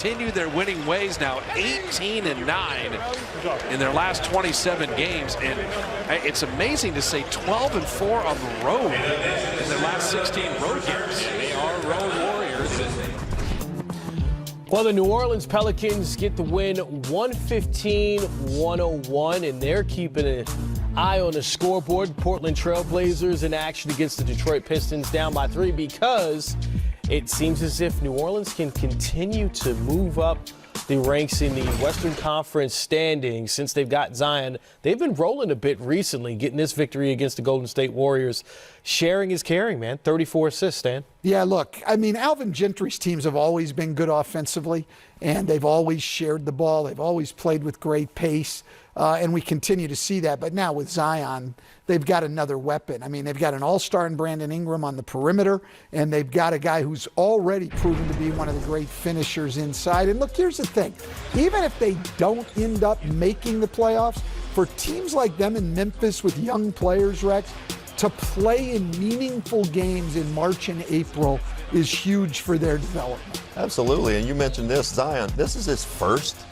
Continue their winning ways now, 18-9 in their last 27 games, and it's amazing to say 12-4 on the road in their last 16 road games. They are road warriors. Well, the New Orleans Pelicans get the win 115-101, and they're keeping an eye on the scoreboard. Portland Trail Blazers in action against the Detroit Pistons, down by 3, because it seems as if New Orleans can continue to move up the ranks in the Western Conference standings since they've got Zion. They've been rolling a bit recently, getting this victory against the Golden State Warriors. Sharing is caring, man. 34 assists, Stan. Yeah, look, I mean, Alvin Gentry's teams have always been good offensively, and they've always shared the ball. They've always played with great pace, and we continue to see that. But now with Zion, they've got another weapon. I mean, they've got an all-star in Brandon Ingram on the perimeter, and they've got a guy who's already proven to be one of the great finishers inside. And look, here's the thing. Even if they don't end up making the playoffs, for teams like them in Memphis with young players, Rex, to play in meaningful games in March and April is huge for their development. Absolutely, and you mentioned this, Zion, this is his first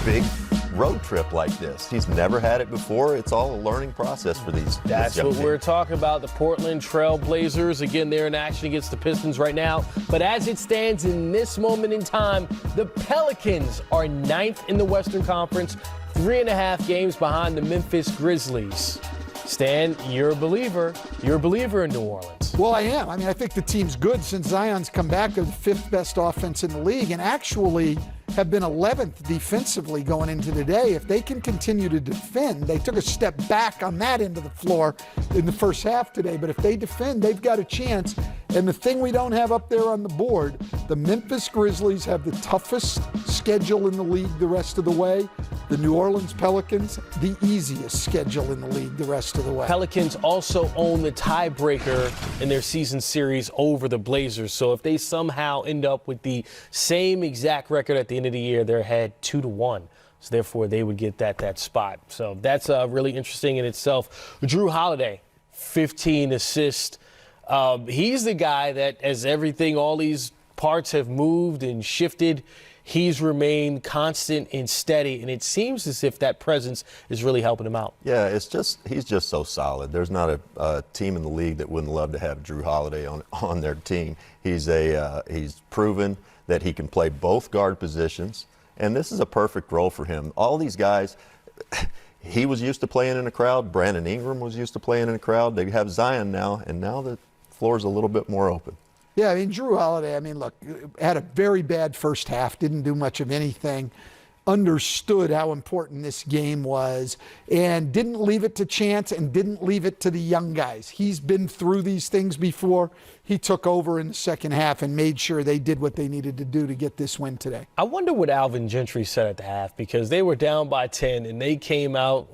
big road trip like this. He's never had it before. It's all a learning process for these. That's what we're talking about. The Portland Trail Blazers, again, they're in action against the Pistons right now. But as it stands in this moment in time, the Pelicans are 9th in the Western Conference, 3.5 games behind the Memphis Grizzlies. Stan, you're a believer. You're a believer in New Orleans. Well, I am. I mean, I think the team's good since Zion's come back. They're the 5th best offense in the league and actually have been 11th defensively going into today. If they can continue to defend, they took a step back on that end of the floor in the first half today. But if they defend, they've got a chance. And the thing we don't have up there on the board, the Memphis Grizzlies have the toughest schedule in the league the rest of the way. The New Orleans Pelicans, the easiest schedule in the league the rest of the way. Pelicans also own the tiebreaker in their season series over the Blazers. So if they somehow end up with the same exact record at the end of the year, they're ahead 2-1. So therefore, they would get that spot. So that's really interesting in itself. Drew Holiday, 15 assists. He's the guy that, as all these parts have moved and shifted, he's remained constant and steady, and it seems as if that presence is really helping him out. Yeah, he's just so solid. There's not a team in the league that wouldn't love to have Drew Holiday on their team. He's proven that he can play both guard positions, and this is a perfect role for him. All these guys, he was used to playing in a crowd. Brandon Ingram was used to playing in a crowd. They have Zion now, and now the floor's a little bit more open. Yeah, I mean, Drew Holiday, look, had a very bad first half, didn't do much of anything, understood how important this game was, and didn't leave it to chance and didn't leave it to the young guys. He's been through these things before. He took over in the second half and made sure they did what they needed to do to get this win today. I wonder what Alvin Gentry said at the half, because they were down by 10 and they came out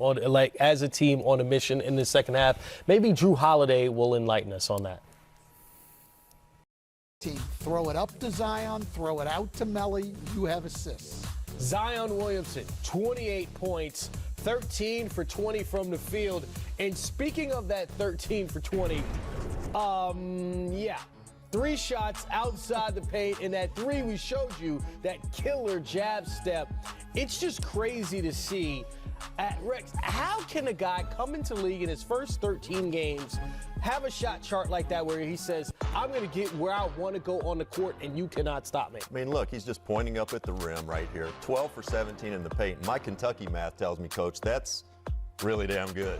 as a team on a mission in the second half. Maybe Drew Holiday will enlighten us on that. Team, throw it up to Zion, throw it out to Melly, you have assists. Zion Williamson, 28 points, 13 for 20 from the field. And speaking of that 13 for 20, 3 shots outside the paint, and that 3 we showed you, that killer jab step. It's just crazy to see. Rex, how can a guy come into the league in his first 13 games have a shot chart like that where he says, I'm going to get where I want to go on the court and you cannot stop me? I mean, look, he's just pointing up at the rim right here. 12 for 17 in the paint. My Kentucky math tells me, Coach, that's really damn good.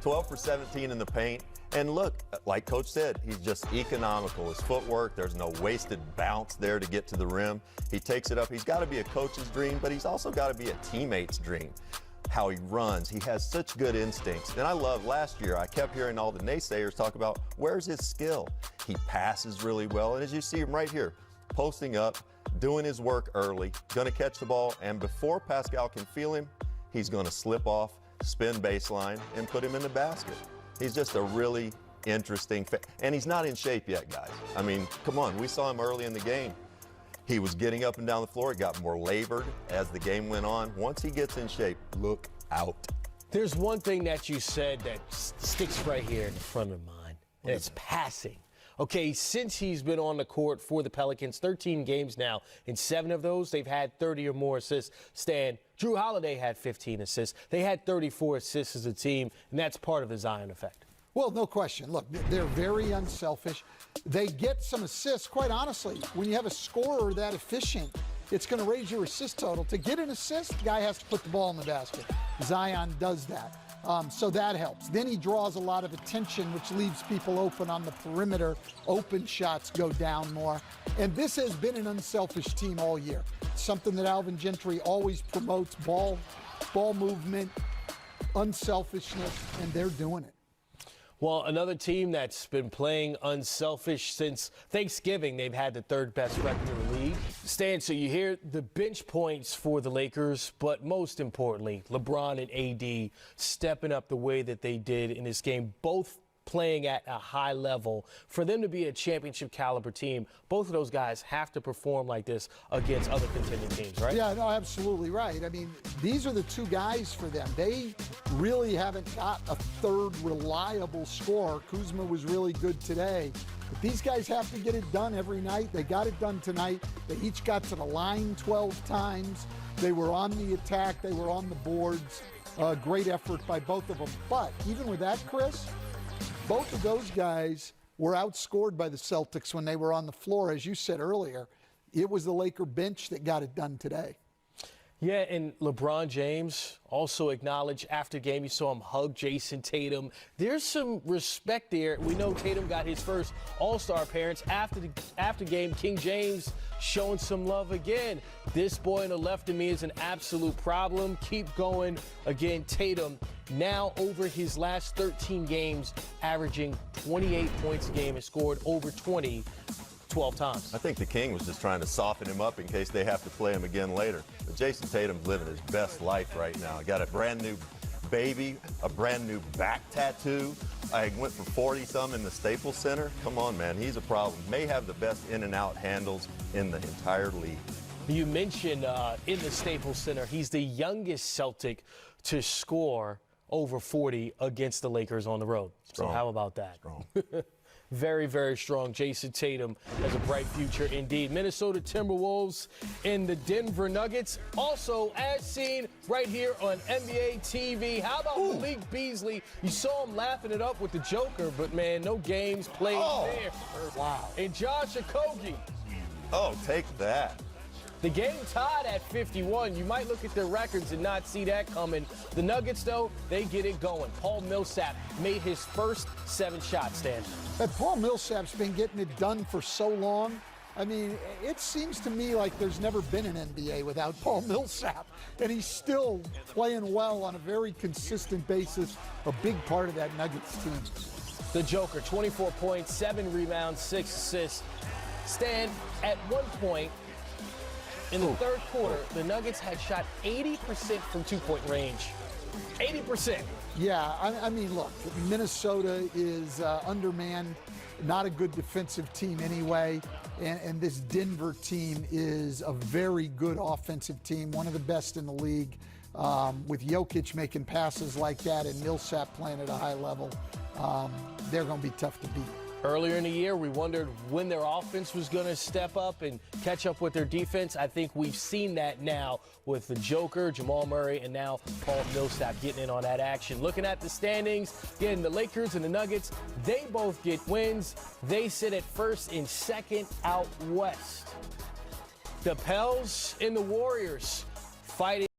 12 for 17 in the paint. And look, like Coach said, he's just economical. His footwork, there's no wasted bounce there to get to the rim. He takes it up. He's got to be a coach's dream, but he's also got to be a teammate's dream. How he runs, he has such good instincts. And I love, last year, I kept hearing all the naysayers talk about where's his skill. He passes really well, and as you see him right here, posting up, doing his work early, gonna catch the ball, and before Pascal can feel him, he's gonna slip off, spin baseline, and put him in the basket. He's just a really interesting, and he's not in shape yet, guys. I mean, come on, we saw him early in the game. He was getting up and down the floor. It got more labored as the game went on. Once he gets in shape, look out. There's one thing that you said that sticks right here in the front of mine, and it's passing. Okay, since he's been on the court for the Pelicans, 13 games now. In 7 of those, they've had 30 or more assists. Stan, Drew Holiday had 15 assists. They had 34 assists as a team, and that's part of the Zion effect. Well, no question. Look, they're very unselfish. They get some assists. Quite honestly, when you have a scorer that efficient, it's going to raise your assist total. To get an assist, the guy has to put the ball in the basket. Zion does that. So that helps. Then he draws a lot of attention, which leaves people open on the perimeter. Open shots go down more. And this has been an unselfish team all year. Something that Alvin Gentry always promotes: ball movement, unselfishness, and they're doing it. Well, another team that's been playing unselfish since Thanksgiving, they've had the 3rd best record in the league. Stan, so you hear the bench points for the Lakers, but most importantly, LeBron and AD stepping up the way that they did in this game, both playing at a high level. For them to be a championship caliber team, both of those guys have to perform like this against other contending teams, right? Yeah, no, absolutely right. I mean, these are the 2 guys for them. They really haven't got a 3rd reliable scorer. Kuzma was really good today. But these guys have to get it done every night. They got it done tonight. They each got to the line 12 times. They were on the attack. They were on the boards. Great effort by both of them. But even with that, Chris, both of those guys were outscored by the Celtics when they were on the floor. As you said earlier, it was the Laker bench that got it done today. Yeah, and LeBron James also acknowledged after game, you saw him hug Jason Tatum. There's some respect there. We know Tatum got his first All-Star appearance after game. King James showing some love again. This boy on the left of me is an absolute problem. Keep going. Again, Tatum now over his last 13 games, averaging 28 points a game and scored over 20 12 times. I think the King was just trying to soften him up in case they have to play him again later. But Jason Tatum's living his best life right now. Got a brand new baby, a brand new back tattoo. I went for 40-some in the Staples Center. Come on, man, he's a problem. May have the best in and out handles in the entire league. You mentioned in the Staples Center, he's the youngest Celtic to score over 40 against the Lakers on the road. Strong. So how about that? Strong. Very, very strong. Jason Tatum has a bright future indeed. Minnesota Timberwolves and the Denver Nuggets, also as seen right here on NBA TV. How about Malik Beasley? You saw him laughing it up with the Joker, but man, no games played there. Wow. And Josh Okogie. Oh, take that. The game tied at 51. You might look at their records and not see that coming. The Nuggets, though, they get it going. Paul Millsap made his first 7 shots, Stan. But Paul Millsap's been getting it done for so long. I mean, it seems to me like there's never been an NBA without Paul Millsap. And he's still playing well on a very consistent basis, a big part of that Nuggets team. The Joker, 24 points, 7 rebounds, 6 assists. Stan, at one point, in the 3rd quarter, the Nuggets had shot 80% from 2-point range. 80%. Yeah, I mean, look, Minnesota is undermanned, not a good defensive team anyway, and this Denver team is a very good offensive team, one of the best in the league. With Jokic making passes like that and Millsap playing at a high level, they're going to be tough to beat. Earlier in the year, we wondered when their offense was going to step up and catch up with their defense. I think we've seen that now with the Joker, Jamal Murray, and now Paul Millsap getting in on that action. Looking at the standings, again, the Lakers and the Nuggets, they both get wins. They sit at 1st and 2nd out west. The Pels and the Warriors fighting.